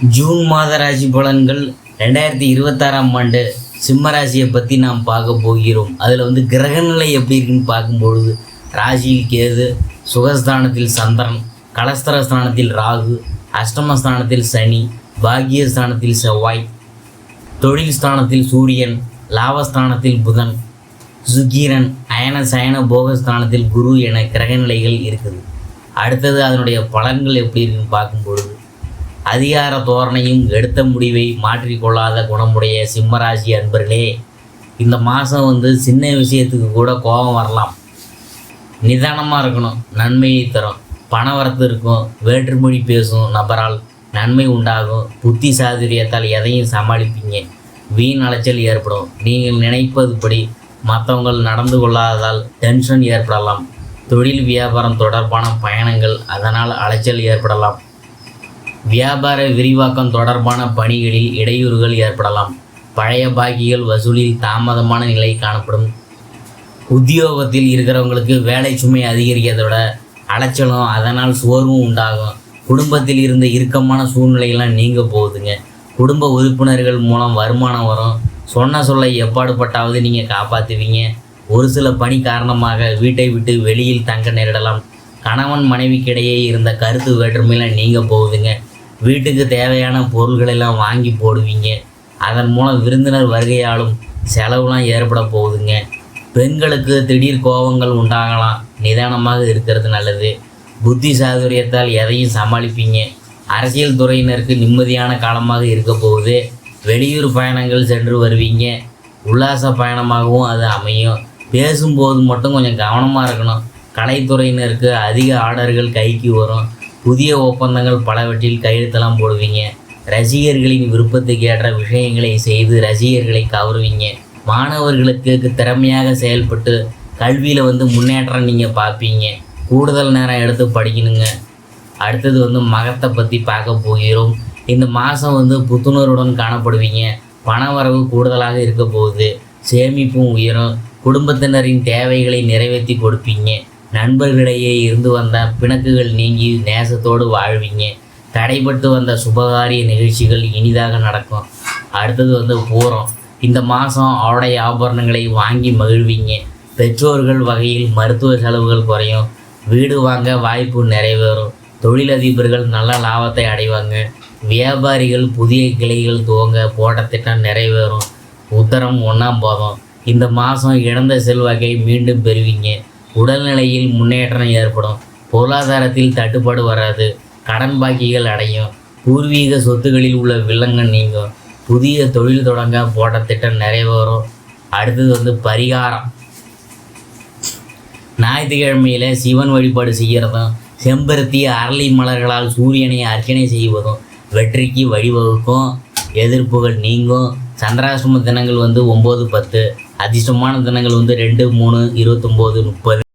June மாத ராசி பலன்கள் 2026ஆம் ஆண்டு சிம்ம ராசியை பற்றி நாம் பார்க்க போகிறோம். அதில் கிரகநிலை எப்படி இருக்குன்னு பார்க்கும்பொழுது, ராசியில் கேது, சுகஸ்தானத்தில் சந்திரன், கலஸ்தரஸ்தானத்தில் ராகு, அஷ்டமஸ்தானத்தில் சனி, பாக்கியஸ்தானத்தில் செவ்வாய், தொழில் ஸ்தானத்தில் சூரியன், லாபஸ்தானத்தில் புதன், சுக்கிரன், அயன சயன போகஸ்தானத்தில் குரு என கிரகநிலைகள் இருக்குது. அடுத்தது அதனுடைய பலன்கள் எப்படி இருக்குன்னு பார்க்கும்பொழுது, அதிகார தோரணையும் எடுத்த முடிவை மாற்றிக்கொள்ளாத குணமுடைய சிம்மராசி அன்பர்களே, இந்த மாதம் சின்ன விஷயத்துக்கு கூட கோபம் வரலாம். நிதானமாக இருக்கணும், நன்மையை தரும். பணவரத்து இருக்கும். வேற்றுமொழி பேசும் நபரால் நன்மை உண்டாகும். புத்தி சாதுரியத்தால் எதையும் சமாளிப்பீங்க. வீண் அலைச்சல் ஏற்படும். நீங்கள் நினைப்பதுபடி மற்றவங்கள் நடந்து கொள்ளாததால் டென்ஷன் ஏற்படலாம். தொழில் வியாபாரம் தொடர்பான பயணங்கள், அதனால் அலைச்சல் ஏற்படலாம். வியாபார விரிவாக்கம் தொடர்பான பணிகளில் இடையூறுகள் ஏற்படலாம். பழைய பாக்கிகள் வசூலில் தாமதமான நிலை காணப்படும். உத்தியோகத்தில் இருக்கிறவங்களுக்கு வேலை சுமை அதிகரிக்கிறதோட அலைச்சலும், அதனால் சோர்வும் உண்டாகும். குடும்பத்தில் இருந்த இறுக்கமான சூழ்நிலைகள்லாம் நீங்க போகுதுங்க. குடும்ப உறுப்பினர்கள் மூலம் வருமானம் வரும். சொன்ன சொல்லை எப்பாடுபட்டாவது நீங்கள் காப்பாற்றுவீங்க. ஒரு சில பணி காரணமாக வீட்டை விட்டு வெளியில் தங்க நேரிடலாம். கணவன் மனைவிக்கிடையே இருந்த கருத்து வேற்றுமையெல்லாம் நீங்க போகுதுங்க. வீட்டுக்கு தேவையான பொருள்களெல்லாம் வாங்கி போடுவீங்க. அதன் மூலம் விருந்தினர் வருகையாலும் செலவுலாம் ஏற்பட போகுதுங்க. பெண்களுக்கு திடீர் கோபங்கள் உண்டாகலாம். நிதானமாக இருக்கிறது நல்லது. புத்தி சாதுரியத்தால் எதையும் சமாளிப்பீங்க. அரசியல் துறையினருக்கு நிம்மதியான காலமாக இருக்க போகுது. வெளியூர் பயணங்கள் சென்று வருவீங்க. உல்லாச பயணமாகவும் அது அமையும். பேசும்போது மட்டும் கொஞ்சம் கவனமாக இருக்கணும். கலைத்துறையினருக்கு அதிக ஆர்டர்கள் கைக்கு வரும். புதிய ஒப்பந்தங்கள் பலவற்றில் கையெழுத்தெல்லாம் போடுவீங்க. ரசிகர்களின் விருப்பத்துக்கு ஏற்ற விஷயங்களை செய்து ரசிகர்களை கவருவீங்க. மாணவர்களுக்கு திறமையாக செயல்பட்டு கல்வியில் முன்னேற்றம் நீங்கள் பார்ப்பீங்க. கூடுதல் நேரம் எடுத்து படிக்கணுங்க. அடுத்தது மகத்தை பற்றி பார்க்க போகிறோம். இந்த மாதம் புத்துணர்வுடன் காணப்படுவீங்க. பணவரவு கூடுதலாக இருக்க போகுது. சேமிப்பும் உயரும். குடும்பத்தினரின் தேவைகளை நிறைவேற்றி கொடுப்பீங்க. நண்பர்களிடையே இருந்து வந்த பிணக்குகள் நீங்கி நேசத்தோடு வாழ்வீங்க. தடைபட்டு வந்த சுபகாரிய நிகழ்ச்சிகள் இனிதாக நடக்கும். அடுத்தது பூரம். இந்த மாதம் ஆடை ஆபரணங்களை வாங்கி மகிழ்வீங்க. பெற்றோர்கள் வகையில் மருத்துவ செலவுகள் குறையும். வீடு வாங்க வாய்ப்பு நிறைவேறும். தொழிலதிபர்கள் நல்ல லாபத்தை அடைவாங்க. வியாபாரிகள் புதிய கிளைகள் துவங்க போட்ட திட்டம் நிறைவேறும். உத்தரம் 1ஆம் பாதம். இந்த மாதம் இழந்த செல்வாக்கை மீண்டும் பெறுவீங்க. உடல்நிலையில் முன்னேற்றம் ஏற்படும். பொருளாதாரத்தில் தட்டுப்பாடு வராது. கடன் பாக்கிகள் அடையும். பூர்வீக சொத்துக்களில் உள்ள வில்லங்கள் நீங்கும். புதிய தொழில் தொடங்க போட்ட திட்டம் நிறைவேறும். அடுத்தது பரிகாரம். ஞாயிற்றுக்கிழமையில் சிவன் வழிபாடு செய்கிறதும், செம்பருத்தி அரளி மலர்களால் சூரியனை அர்ச்சனை செய்வதும் வெற்றிக்கு வழிவகுக்கும். எதிர்ப்புகள் நீங்கும். சந்திராசிரம தினங்கள் 9, 10. அதிர்ஷ்டமான தினங்கள் 2, 3, 29, 30.